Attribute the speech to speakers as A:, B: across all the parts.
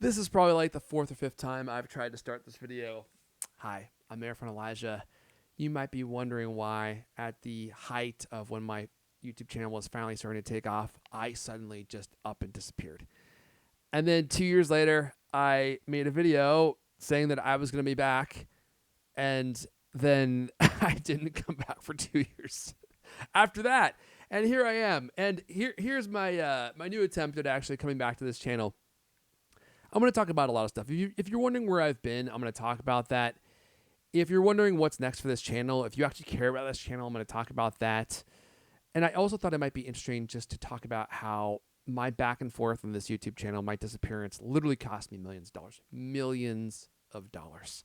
A: This is probably like the fourth or fifth time I've tried to start this video. Hi, I'm Air Friend Elijah. You might be wondering why, at the height of when my YouTube channel was finally starting to take off, I suddenly just up and disappeared. And then 2 years later, I made a video saying that I was going to be back, and then I didn't come back for 2 years after that. And here I am. And here's my my new attempt at actually coming back to this channel. I'm going to talk about a lot of stuff. If you're wondering where I've been, I'm going to talk about that. If you're wondering what's next for this channel, if you actually care about this channel, I'm going to talk about that. And I also thought it might be interesting just to talk about how my back and forth on this YouTube channel, my disappearance, literally cost me millions of dollars. Millions of dollars.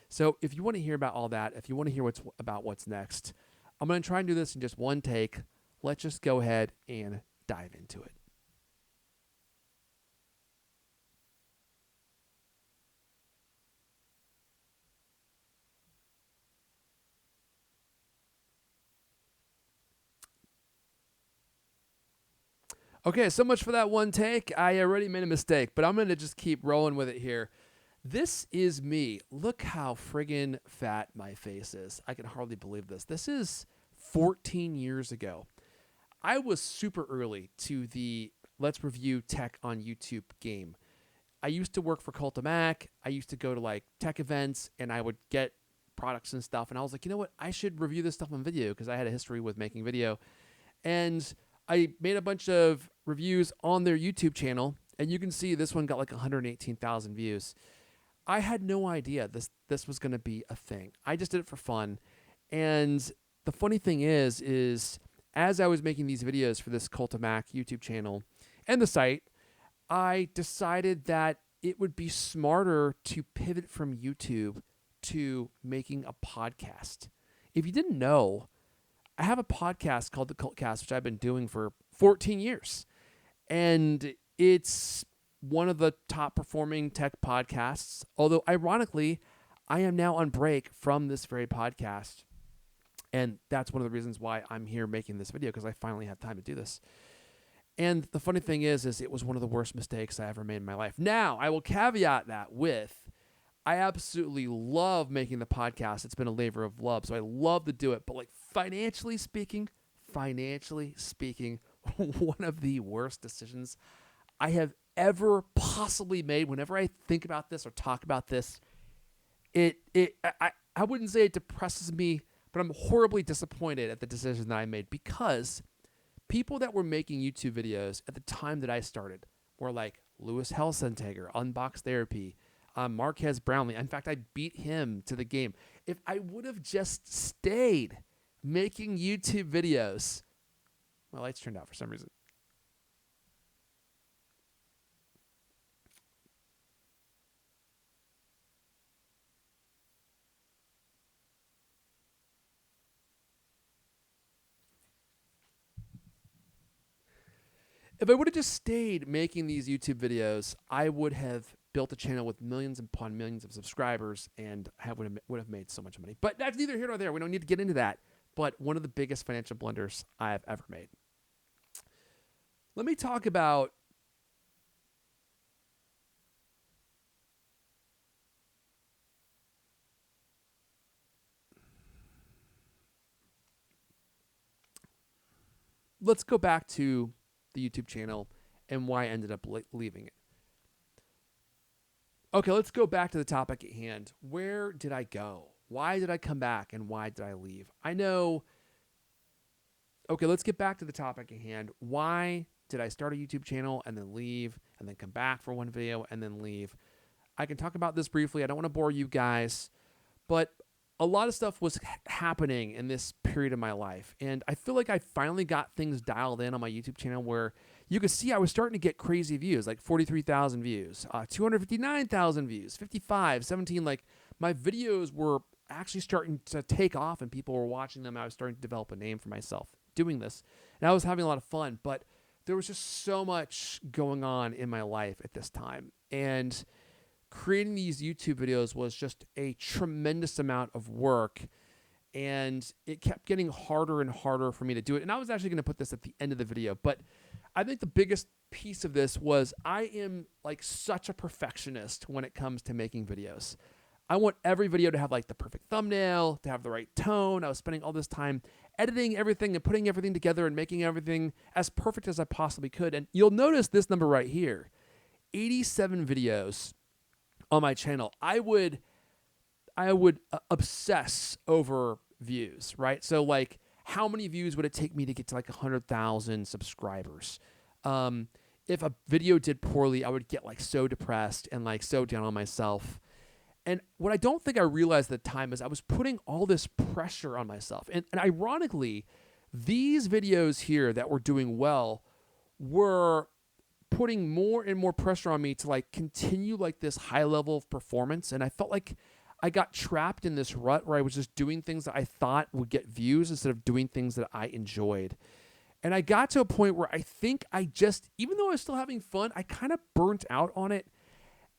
A: So if you want to hear about all that, if you want to hear about what's next, I'm going to try and do this in just one take. Let's just go ahead and dive into it. Okay, so much for that one take. I already made a mistake, but I'm going to just keep rolling with it here. This is me. Look how friggin' fat my face is. I can hardly believe this. This is 14 years ago. I was super early to the Let's Review Tech on YouTube game. I used to work for Cult of Mac. I used to go to like tech events, and I would get products and stuff. And I was like, you know what? I should review this stuff on video because I had a history with making video. And I made a bunch of reviews on their YouTube channel, and you can see this one got like 118,000 views. I had no idea this was going to be a thing. I just did it for fun. And the funny thing is as I was making these videos for this Cult of Mac YouTube channel and the site, I decided that it would be smarter to pivot from YouTube to making a podcast. If you didn't know, I have a podcast called The Cultcast, which I've been doing for 14 years. And it's one of the top performing tech podcasts. Although, ironically, I am now on break from this very podcast. And that's one of the reasons why I'm here making this video, because I finally have time to do this. And the funny thing is it was one of the worst mistakes I ever made in my life. Now, I will caveat that with, I absolutely love making the podcast. It's been a labor of love, so I love to do it. But like financially speaking, one of the worst decisions I have ever possibly made. Whenever I think about this or talk about this, I wouldn't say it depresses me, but I'm horribly disappointed at the decision that I made, because people that were making YouTube videos at the time that I started were like Louis Helsentager, Unbox Therapy, Marquez Brownlee. In fact, I beat him to the game. If I would have just stayed making YouTube videos, my lights turned out for some reason. If I would have just stayed making these YouTube videos, I would have built a channel with millions upon millions of subscribers and would have made so much money. But that's neither here nor there. We don't need to get into that. But one of the biggest financial blunders I have ever made. Let me talk about let's go back to the YouTube channel and why I ended up leaving it. Okay, let's go back to the topic at hand. Where did I go? Why did I come back, and why did I leave? I know. Okay, let's get back to the topic at hand. Why did I start a YouTube channel and then leave and then come back for one video and then leave? I can talk about this briefly. I don't want to bore you guys, but a lot of stuff was happening in this period of my life. And I feel like I finally got things dialed in on my YouTube channel where you could see I was starting to get crazy views, like 43,000 views, 259,000 views, 55, 17. Like my videos were actually starting to take off and people were watching them. I was starting to develop a name for myself doing this. And I was having a lot of fun, but there was just so much going on in my life at this time. And creating these YouTube videos was just a tremendous amount of work, and it kept getting harder and harder for me to do it. And I was actually going to put this at the end of the video, but I think the biggest piece of this was I am like such a perfectionist when it comes to making videos. I want every video to have like the perfect thumbnail, to have the right tone. I was spending all this time editing everything and putting everything together and making everything as perfect as I possibly could. And you'll notice this number right here, 87 videos on my channel. I would obsess over views, right? So like, how many views would it take me to get to like 100,000 subscribers? If a video did poorly, I would get like so depressed and like so down on myself. And what I don't think I realized at the time is I was putting all this pressure on myself. And ironically, these videos here that were doing well were putting more and more pressure on me to like continue like this high level of performance. And I felt like I got trapped in this rut where I was just doing things that I thought would get views instead of doing things that I enjoyed. And I got to a point where I think I just, even though I was still having fun, I kind of burnt out on it.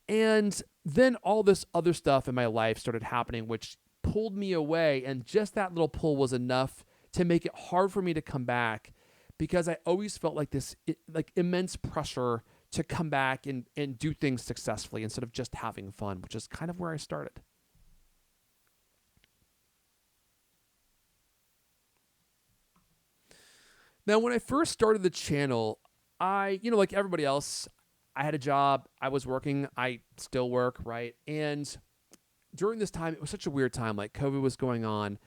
A: And then all this other stuff in my life started happening, which pulled me away. And just that little pull was enough to make it hard for me to come back, because I always felt like this like immense pressure to come back and do things successfully instead of just having fun, which is kind of where I started. Now, when I first started the channel, I, like everybody else, I had a job, I was working, I still work, right? And during this time, it was such a weird time, like COVID was going on,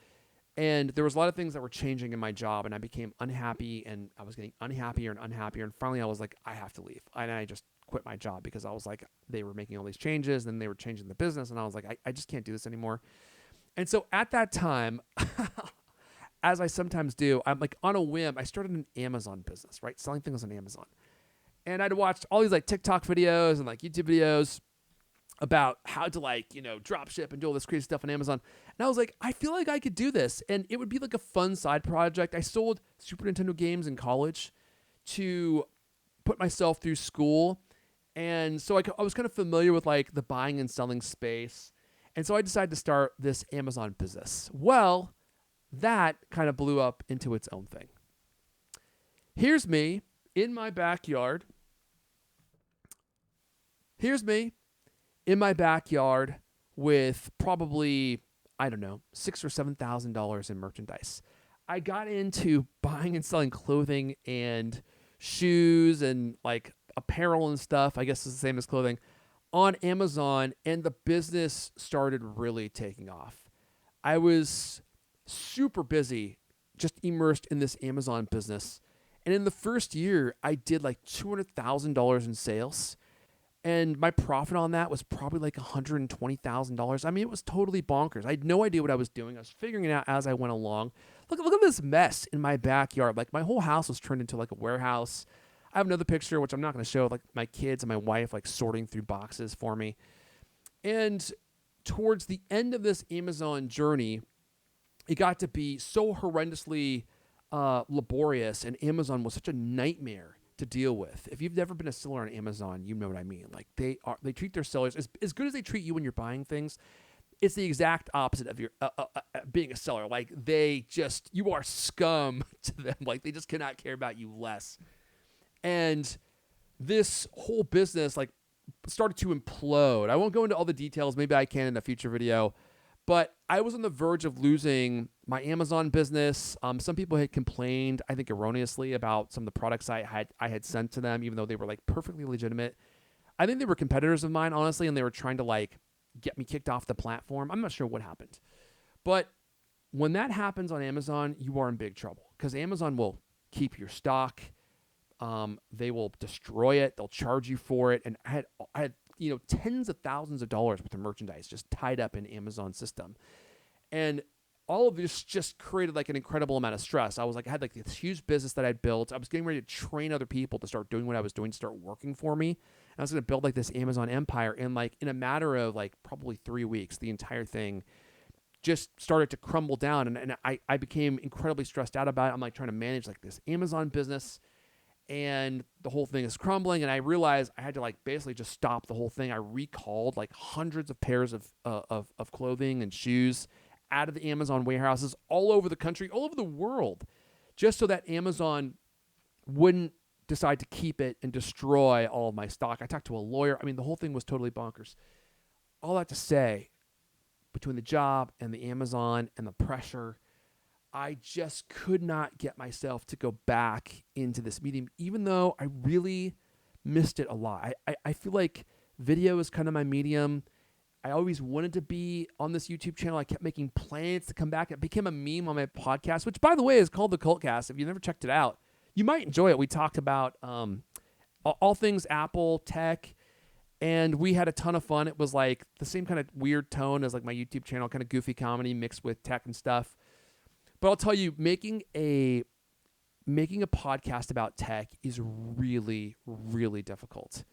A: and there was a lot of things that were changing in my job, and I became unhappy, and I was getting unhappier and unhappier, and finally I was like, I have to leave. And I just quit my job because I was like, they were making all these changes, and they were changing the business, and I was like, I just can't do this anymore. And so at that time, as I sometimes do, I'm like on a whim, I started an Amazon business, right? Selling things on Amazon. And I'd watched all these like TikTok videos and like YouTube videos about how to like, drop ship and do all this crazy stuff on Amazon. And I was like, I feel like I could do this. And it would be like a fun side project. I sold Super Nintendo games in college to put myself through school. And so I was kind of familiar with like the buying and selling space. And so I decided to start this Amazon business. Well, that kind of blew up into its own thing. Here's me in my backyard. With probably, I don't know, $6,000 or $7,000 in merchandise. I got into buying and selling clothing and shoes and like apparel and stuff. I guess it's the same as clothing on Amazon, and the business started really taking off. I was super busy, just immersed in this Amazon business. And in the first year, I did like $200,000 in sales. And my profit on that was probably like $120,000. I mean, it was totally bonkers. I had no idea what I was doing. I was figuring it out as I went along. Look at this mess in my backyard. Like my whole house was turned into like a warehouse. I have another picture, which I'm not going to show, like my kids and my wife like sorting through boxes for me. And towards the end of this Amazon journey, it got to be so horrendously laborious, and Amazon was such a nightmare to deal with. If you've never been a seller on Amazon, you know what I mean. Like they treat their sellers as good as they treat you when you're buying things. It's the exact opposite of your being a seller. Like you are scum to them. Like they just cannot care about you less. And this whole business like started to implode. I won't go into all the details. Maybe I can in a future video. But I was on the verge of losing my Amazon business. Some people had complained, I think erroneously, about some of the products I had sent to them, even though they were like perfectly legitimate. I think they were competitors of mine, honestly, and they were trying to like get me kicked off the platform. I'm not sure what happened. But when that happens on Amazon, you are in big trouble, because Amazon will keep your stock. They will destroy it. They'll charge you for it. And I had tens of thousands of dollars worth of merchandise just tied up in Amazon's system. And all of this just created like an incredible amount of stress. I had like this huge business that I'd built. I was getting ready to train other people to start doing what I was doing, to start working for me. And I was going to build like this Amazon empire. And like in a matter of like probably 3 weeks, the entire thing just started to crumble down. And I became incredibly stressed out about it. I'm like trying to manage like this Amazon business, and the whole thing is crumbling. And I realized I had to like basically just stop the whole thing. I recalled like hundreds of pairs of clothing and shoes out of the Amazon warehouses all over the country, all over the world, just so that Amazon wouldn't decide to keep it and destroy all of my stock. I talked to a lawyer. I mean, the whole thing was totally bonkers. All that to say, between the job and the Amazon and the pressure, I just could not get myself to go back into this medium, even though I really missed it a lot. I feel like video is kind of my medium. I always wanted to be on this YouTube channel. I kept making plans to come back. It became a meme on my podcast, which, by the way, is called The Cultcast. If you've never checked it out, you might enjoy it. We talked about all things Apple, tech, and we had a ton of fun. It was like the same kind of weird tone as like my YouTube channel, kind of goofy comedy mixed with tech and stuff. But I'll tell you, making a podcast about tech is really, really difficult.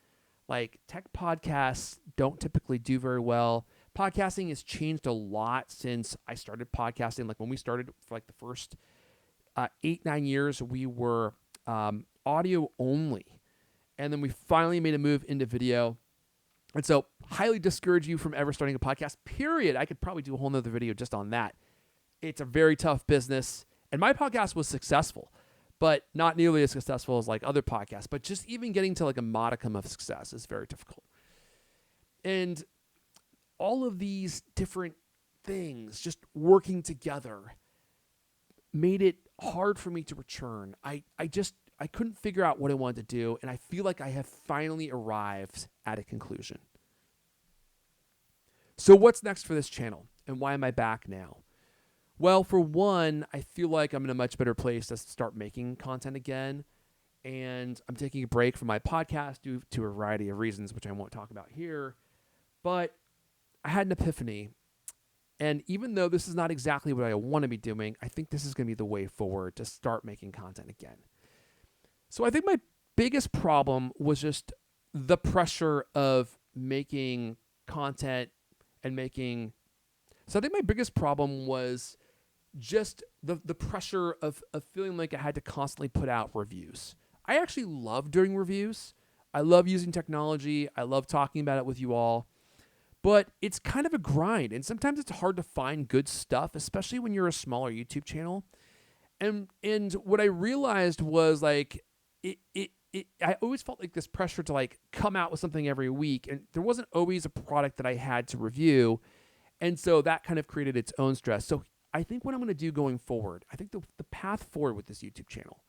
A: Like, tech podcasts don't typically do very well. Podcasting has changed a lot since I started podcasting. Like, when we started for like the first 8-9 years, we were audio only. And then we finally made a move into video. And so, highly discourage you from ever starting a podcast, period. I could probably do a whole nother video just on that. It's a very tough business. And my podcast was successful, but not nearly as successful as like other podcasts. But just even getting to like a modicum of success is very difficult. And all of these different things just working together made it hard for me to return. I couldn't figure out what I wanted to do, and I feel like I have finally arrived at a conclusion. So what's next for this channel, and why am I back now? Well, for one, I feel like I'm in a much better place to start making content again, and I'm taking a break from my podcast due to a variety of reasons, which I won't talk about here, but I had an epiphany, and even though this is not exactly what I want to be doing, I think this is going to be the way forward to start making content again. So I think my biggest problem was just the pressure of making content and making... So I think my biggest problem was just the pressure of feeling like I had to constantly put out reviews. I actually love doing reviews. I love using technology. I love talking about it with you all. But it's kind of a grind, and sometimes it's hard to find good stuff, especially when you're a smaller YouTube channel. And what I realized was like I always felt like this pressure to like come out with something every week, and there wasn't always a product that I had to review. And so that kind of created its own stress. So I think what I'm going to do going forward, I think the path forward with this YouTube channel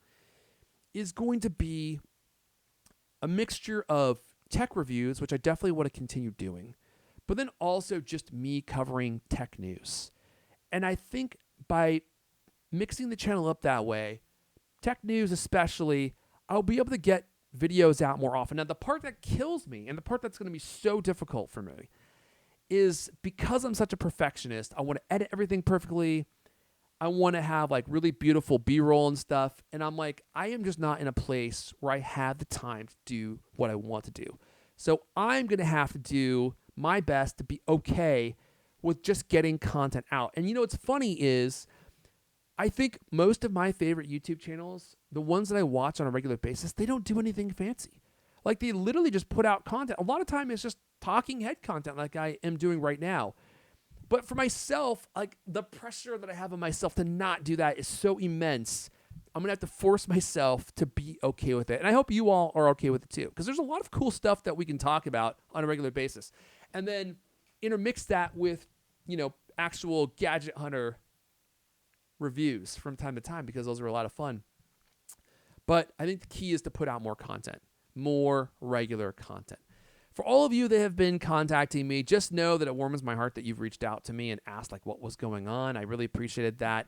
A: is going to be a mixture of tech reviews, which I definitely want to continue doing, but then also just me covering tech news. And I think by mixing the channel up that way, tech news especially, I'll be able to get videos out more often. Now, the part that kills me and the part that's going to be so difficult for me is because I'm such a perfectionist, I want to edit everything perfectly. I want to have like really beautiful B-roll and stuff. And I'm like, I am just not in a place where I have the time to do what I want to do. So I'm going to have to do my best to be okay with just getting content out. And you know what's funny is I think most of my favorite YouTube channels, the ones that I watch on a regular basis, they don't do anything fancy. Like, they literally just put out content. A lot of time it's just talking head content like I am doing right now. But for myself, like, the pressure that I have on myself to not do that is so immense. I'm going to have to force myself to be okay with it. And I hope you all are okay with it too, because there's a lot of cool stuff that we can talk about on a regular basis. And then intermix that with, you know, actual Gadget Hunter reviews from time to time, because those are a lot of fun. But I think the key is to put out more content, more regular content. For all of you that have been contacting me, just know that it warms my heart that you've reached out to me and asked like what was going on. I really appreciated that.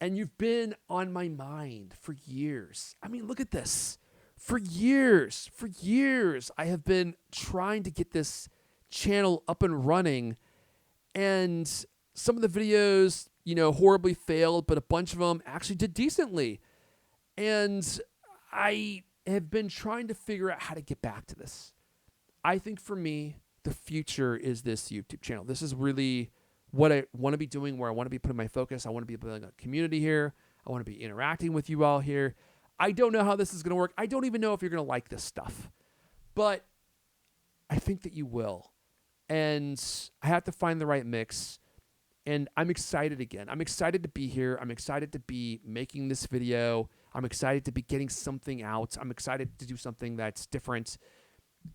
A: And you've been on my mind for years. I mean, look at this. For years, I have been trying to get this channel up and running. And some of the videos, you know, horribly failed, but a bunch of them actually did decently. And I have been trying to figure out how to get back to this. I think for me, the future is this YouTube channel. This is really what I want to be doing, where I want to be putting my focus. I want to be building a community here. I want to be interacting with you all here. I don't know how this is going to work. I don't even know if you're going to like this stuff. But I think that you will. And I have to find the right mix. And I'm excited again. I'm excited to be here. I'm excited to be making this video. I'm excited to be getting something out. I'm excited to do something that's different.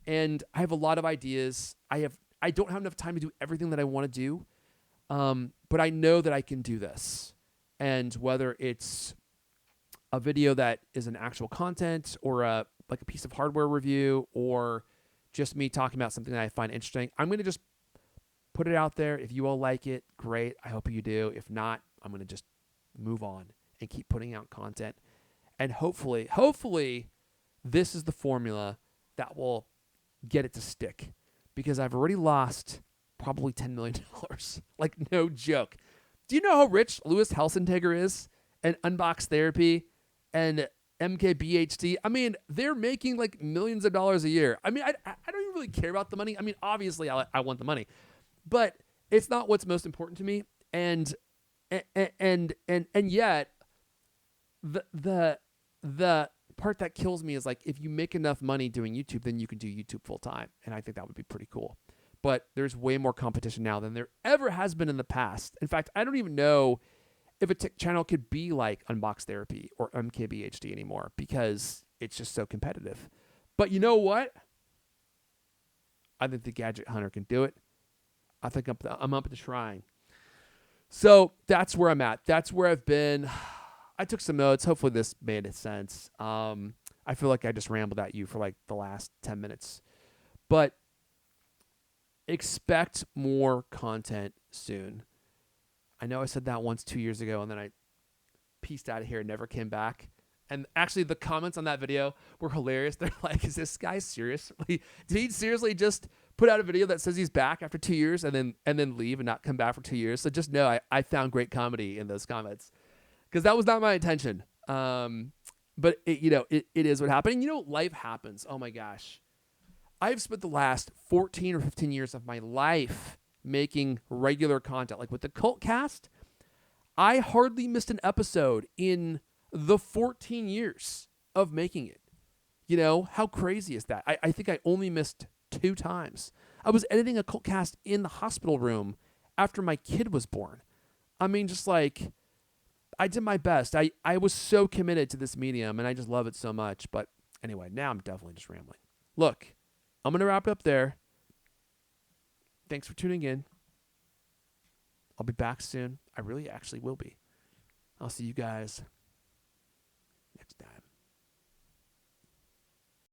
A: And I have a lot of ideas. I don't have enough time to do everything that I want to do. But I know that I can do this. And whether it's a video that is an actual content or a piece of hardware review or just me talking about something that I find interesting, I'm going to just put it out there. If you all like it, great. I hope you do. If not, I'm going to just move on and keep putting out content. And hopefully this is the formula that will get it to stick, because I've already lost probably $10 million. Like, no joke. Do you know how rich Louis Helsentegger is and Unbox Therapy and MKBHD? I mean, they're making like millions of dollars a year. I mean, I don't even really care about the money. I mean, obviously I want the money, but it's not what's most important to me. And yet the part that kills me is like, if you make enough money doing YouTube, then you can do YouTube full time. And I think that would be pretty cool. But there's way more competition now than there ever has been in the past. In fact, I don't even know if a tech channel could be like Unbox Therapy or MKBHD anymore, because it's just so competitive. But you know what? I think the Gadget Hunter can do it. I think I'm up to trying. So that's where I'm at. That's where I've been. I took some notes. Hopefully this made sense. I feel like I just rambled at you for like the last 10 minutes. But expect more content soon. I know I said that once 2 years ago, and then I pieced out of here and never came back. And actually, the comments on that video were hilarious. They're like, is this guy serious? Did he seriously just put out a video that says he's back after 2 years and then leave and not come back for 2 years? So just know I found great comedy in those comments, because that was not my intention. But it is what happened. And life happens. Oh my gosh. I've spent the last 14 or 15 years of my life making regular content. Like with the Cult Cast, I hardly missed an episode in the 14 years of making it. How crazy is that? I think I only missed 2 times. I was editing a Cult Cast in the hospital room after my kid was born. I mean, just like, I did my best. I was so committed to this medium, and I just love it so much. But anyway, now I'm definitely just rambling. Look, I'm going to wrap it up there. Thanks for tuning in. I'll be back soon. I really actually will be. I'll see you guys